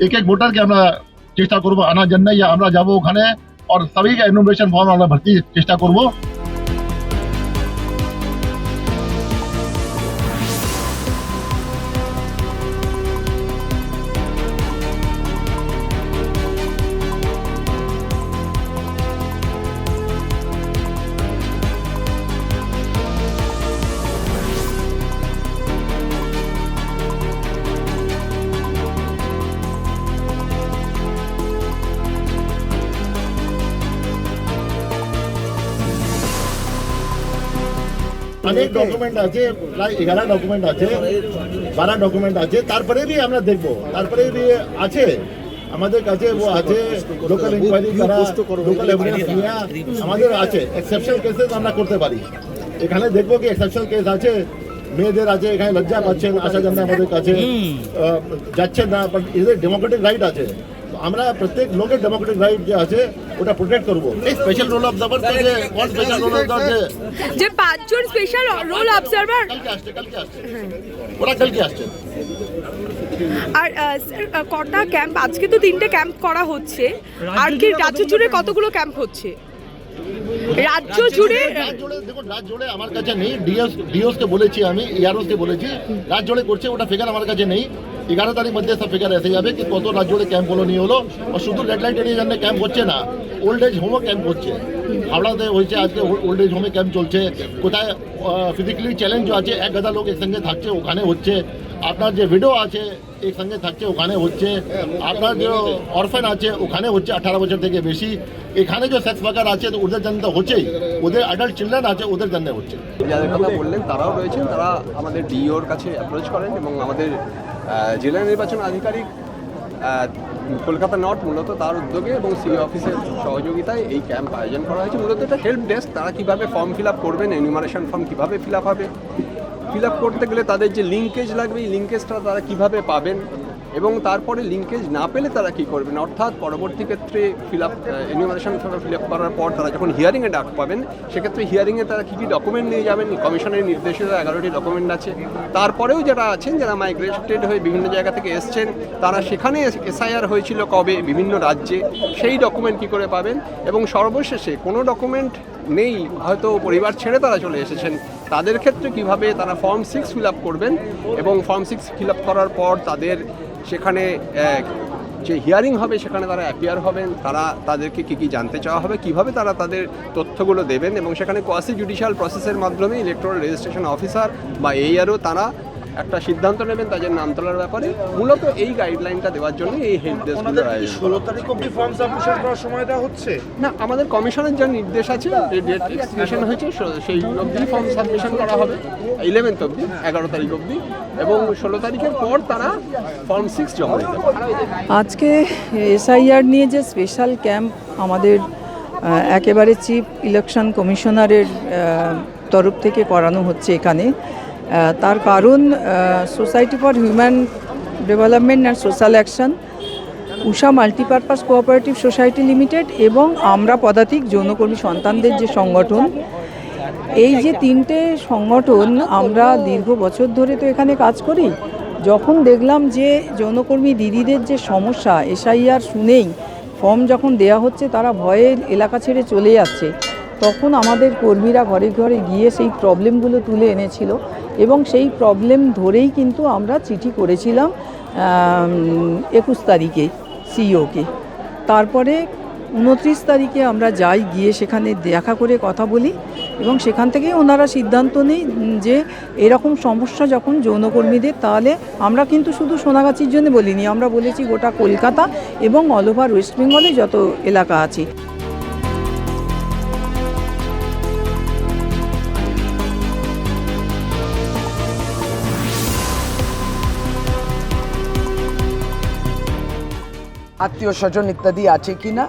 এক এক ভোটারকে আমরা চেষ্টা করবো আনার জন্য, আমরা যাবো ওখানে আর সবাইকে এনুমারেশন ফর্ম আমরা ভর্তি চেষ্টা করবো। অনেক ডকুমেন্ট আছে, প্রায় 11 ডকুমেন্ট আছে, 12 ডকুমেন্ট আছে, তারপরে বি আমরা দেখবো, তারপরে বি আছে আমাদের কাছে, ও আছে লোকাল ইনকোয়ারি করা, লোকাল এভিডেন্স নেওয়া আমাদের আছে। এক্সেপশনাল কেসেস আমরা করতে পারি, এখানে দেখবো কি এক্সেপশনাল কেস আছে, মেয়েদের আছে এখানে লজ্জা পাচ্ছেন আসার জন্য আমাদের কাছে যাচ্ছেন না, বাট এদের ডেমোক্রেটিক রাইট আছে, আমরা প্রত্যেক লোকের ডেমোক্রেটিক রাইট যে আছে ওটা প্রোটেক্ট করবো। এই স্পেশাল রোল অবজার্ভার যে কোন স্পেশাল রোল অবজার্ভার যে 5 জন স্পেশাল রোল অবজার্ভার কালকে আসছে ওরা কালকে আসছে। আর স্যার কটা ক্যাম্প, আজকে তো 3টে ক্যাম্প করা হচ্ছে, আর কি রাজ্য জুড়ে কতগুলো ক্যাম্প হচ্ছে? রাজ্য জুড়ে দেখুন, রাজ্য জুড়ে আমার কাছে নেই, ডিওস কে বলেছি আমি, ইয়ারওস কে বলেছি, রাজ্য জুড়ে করছে ওটা ফিগার আমার কাছে নেই। 11 তারিখ মধ্যে সব ফিগার এসে যাবে কি কত রাজ্য জুড়ে ক্যাম্প হলো নিয়ে হলো। আর শুধু রেড লাইট এরিয়ার জন্য ক্যাম্প হচ্ছে না, ওল্ড এজ হোমও ক্যাম্প হচ্ছে, হাওড়াতে হয়েছে আজকে ওল্ড এজ হোমে ক্যাম্প চলছে। কোথায় ফিজিক্যালি চ্যালেঞ্জ আছে, 1000 লোক একসঙ্গে থাকছে ওখানে হচ্ছে, আপনার যে ভিডিও আছে একসঙ্গে থাকছে ওখানে হচ্ছে, আপনার যে অরফেন আছে ওখানে হচ্ছে 18 বছর থেকে বেশি, এখানে যে সেক্স ওয়ার্কার আছে তো ওদের জন্য তো হচ্ছেই, ওদের অ্যাডাল্ট চিলড্রেন আছে ওদের জন্য হচ্ছে। যাদের কথা বললেন তারাও রয়েছেন, তারা আমাদের ডিওর কাছে অ্যাপ্রোচ করেন এবং আমাদের জেলা নির্বাচন আধিকারিক কলকাতা নর্থ মূলত তার উদ্যোগে এবং সিও অফিসের সহযোগিতায় এই ক্যাম্প আয়োজন করা হয়েছে। মূলত এটা হেল্প ডেস্ক, তারা কীভাবে ফর্ম ফিল আপ করবেন, এনিউমারেশন ফর্ম কীভাবে ফিল আপ হবে, ফিল আপ করতে গেলে তাদের যে লিঙ্কেজ লাগবে এই লিঙ্কেজটা তারা কীভাবে পাবেন এবং তারপরে লিঙ্কেজ না পেলে তারা কী করবেন, অর্থাৎ পরবর্তী ক্ষেত্রে fill up enumeration form fill up করার পর তারা যখন হিয়ারিংয়ে ডাক পাবেন সেক্ষেত্রে হিয়ারিংয়ে তারা কী কী ডকুমেন্ট নিয়ে যাবেন। কমিশনের নির্দেশিত 11টি ডকুমেন্ট আছে। তারপরেও যারা আছেন, যারা মাইগ্রেটেড হয়ে বিভিন্ন জায়গা থেকে এসছেন, তারা সেখানে এসআইআর হয়েছিল কবে বিভিন্ন রাজ্যে, সেই ডকুমেন্ট কী করে পাবেন। এবং সর্বশেষে কোনো ডকুমেন্ট নেই, হয়তো পরিবার ছেড়ে তারা চলে এসেছেন, তাদের ক্ষেত্রে কিভাবে তারা ফর্ম 6 ফিল আপ করবেন এবং ফর্ম 6 ফিল আপ করার পর তাদের সেখানে যে হিয়ারিং হবে সেখানে তারা অ্যাপিয়ার হবেন, তাদেরকে কী কী জানতে চাওয়া হবে, কিভাবে তারা তাদের তথ্যগুলো দেবেন এবং সেখানে কোয়াসি জুডিশিয়াল প্রসেসের মাধ্যমে ইলেকট্রাল রেজিস্ট্রেশন অফিসার বা ARO তারা একটা সিদ্ধান্ত নেবেন তাদের নাম তোলার ব্যাপারে। মূলত এই গাইডলাইনটা দেওয়ার জন্য এই হেল্প ডেস্ক 16 তারিখ অবধি ফর্ম সাবমিশন করার সময় দেওয়া হচ্ছে না, আমাদের কমিশনের যা নির্দেশ আছে, যে ডেট এক্সটেনশন হয়েছে সেই অবধি ফর্ম সাবমিশন করা হবে, 11th অবধি, 11 তারিখ অবধি, এবং 16 তারিখের পর তারা ফর্ম 6 জমা দিতে পারবে। আজকে SIR নিয়ে যে স্পেশাল ক্যাম্প আমাদের একেবারে চিফ ইলেকশন কমিশনারের তরফ থেকে করানো হচ্ছে এখানে, তার কারণ society for human development and social action, Usha multipurpose cooperative society limited এবং আমরা পদাতিক যৌনকর্মী সন্তানদের যে সংগঠন, এই যে 3টে সংগঠন আমরা দীর্ঘ বছর ধরে তো এখানে কাজ করি। যখন দেখলাম যে যৌনকর্মী দিদিদের যে সমস্যা, SIR শুনেই ফর্ম যখন দেয়া হচ্ছে তারা ভয়ে এলাকা ছেড়ে চলে যাচ্ছে, তখন আমাদের কর্মীরা ঘরে ঘরে গিয়ে সেই প্রবলেমগুলো তুলে এনেছিল এবং সেই প্রবলেম ধরেই কিন্তু আমরা চিঠি করেছিলাম 21 তারিখে সিইওকে। তারপরে 29 তারিখে আমরা যাই, গিয়ে সেখানে দেখা করে কথা বলি এবং সেখান থেকেই ওনারা সিদ্ধান্ত নেই যে এরকম সমস্যা যখন যৌনকর্মীদের, তাহলে আমরা কিন্তু শুধু সোনাগাছির জন্য বলিনি, আমরা বলেছি গোটা কলকাতা এবং অল ওভার ওয়েস্ট বেঙ্গলে যত এলাকা আছে। আত্মীয় স্বজন ইত্যাদি আছে কি না,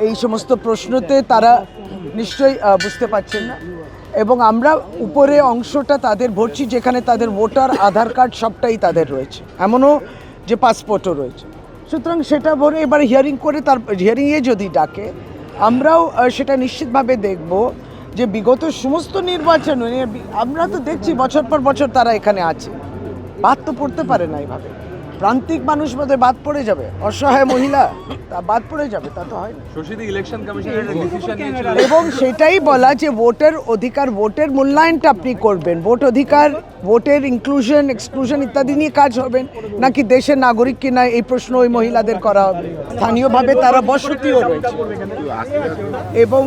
এই সমস্ত প্রশ্নতে তারা নিশ্চয়ই বুঝতে পারছেন না। এবং আমরা উপরে অংশটা তাদের ভরছি যেখানে তাদের ভোটার, আধার কার্ড সবটাই তাদের রয়েছে, এমনও যে পাসপোর্টও রয়েছে। সুতরাং সেটা ভরে এবার হিয়ারিং করে, তার হিয়ারিংয়ে যদি ডাকে আমরাও সেটা নিশ্চিতভাবে দেখব যে বিগত সমস্ত নির্বাচনে আমরা তো দেখছি বছর পর বছর তারা এখানে আছে, বাদ তো পড়তে পারে না এইভাবে। প্রান্তিক মানুষ মধ্যে বাদ পড়ে যাবে, অসহায় মহিলা তা বাদ পড়ে যাবে, তা তো হয় না। শশীদি ইলেকশন কমিশনের ডিসিশন নিয়েছিল এবং সেটাই বলা যে ভোটের অধিকার, ভোটের মূল্যায়নটা আপনি করবেন, ভোট অধিকার, ভোটের ইনক্লুশন এক্সক্লুশন ইত্যাদি নিয়ে কাজ হবেন, নাকি দেশের নাগরিক কিনা এই প্রশ্ন ওই মহিলাদের করা হবে। স্থানীয়ভাবে তারা বসতিও রয়েছে এবং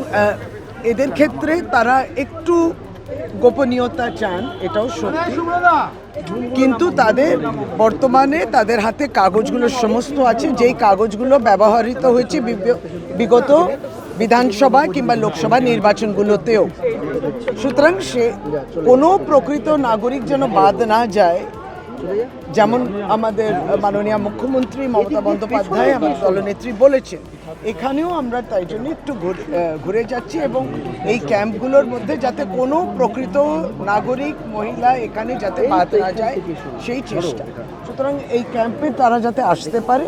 এদের ক্ষেত্রে তারা একটু গোপনীয়তা চান, এটাও সত্যি, কিন্তু তাদের বর্তমানে তাদের হাতে কাগজগুলো সমস্ত আছে, যেই কাগজগুলো ব্যবহৃত হয়েছে বিগত বিধানসভা কিংবা লোকসভা নির্বাচনগুলোতেও। সুতরাং সে কোনো প্রকৃত নাগরিক যেন বাদ না যায়, যেমন আমাদের মাননীয় মুখ্যমন্ত্রী মমতা বন্দ্যোপাধ্যায় আমার দলনেত্রী বলেছেন, এখানেও আমরা তাই জন্য একটু ঘুরে যাচ্ছি এবং এই ক্যাম্পগুলোর মধ্যে যাতে কোনো প্রকৃত নাগরিক মহিলা এখানে যাতে বাদ না যায় সেই চেষ্টা। সুতরাং এই ক্যাম্পে তারা যাতে আসতে পারে,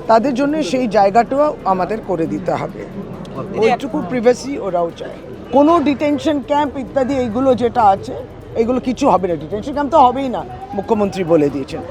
তাদের জন্য সেই জায়গাটাও আমাদের করে দিতে হবে, ওইটুকু প্রিভেসি ওরাও চায়। কোনো ডিটেনশন ক্যাম্প ইত্যাদি এইগুলো যেটা আছে, এগুলো কিছু হবে না, ডিটেনশন ক্যাম্প তো হবেই না, মুখ্যমন্ত্রী বলে দিয়েছেন।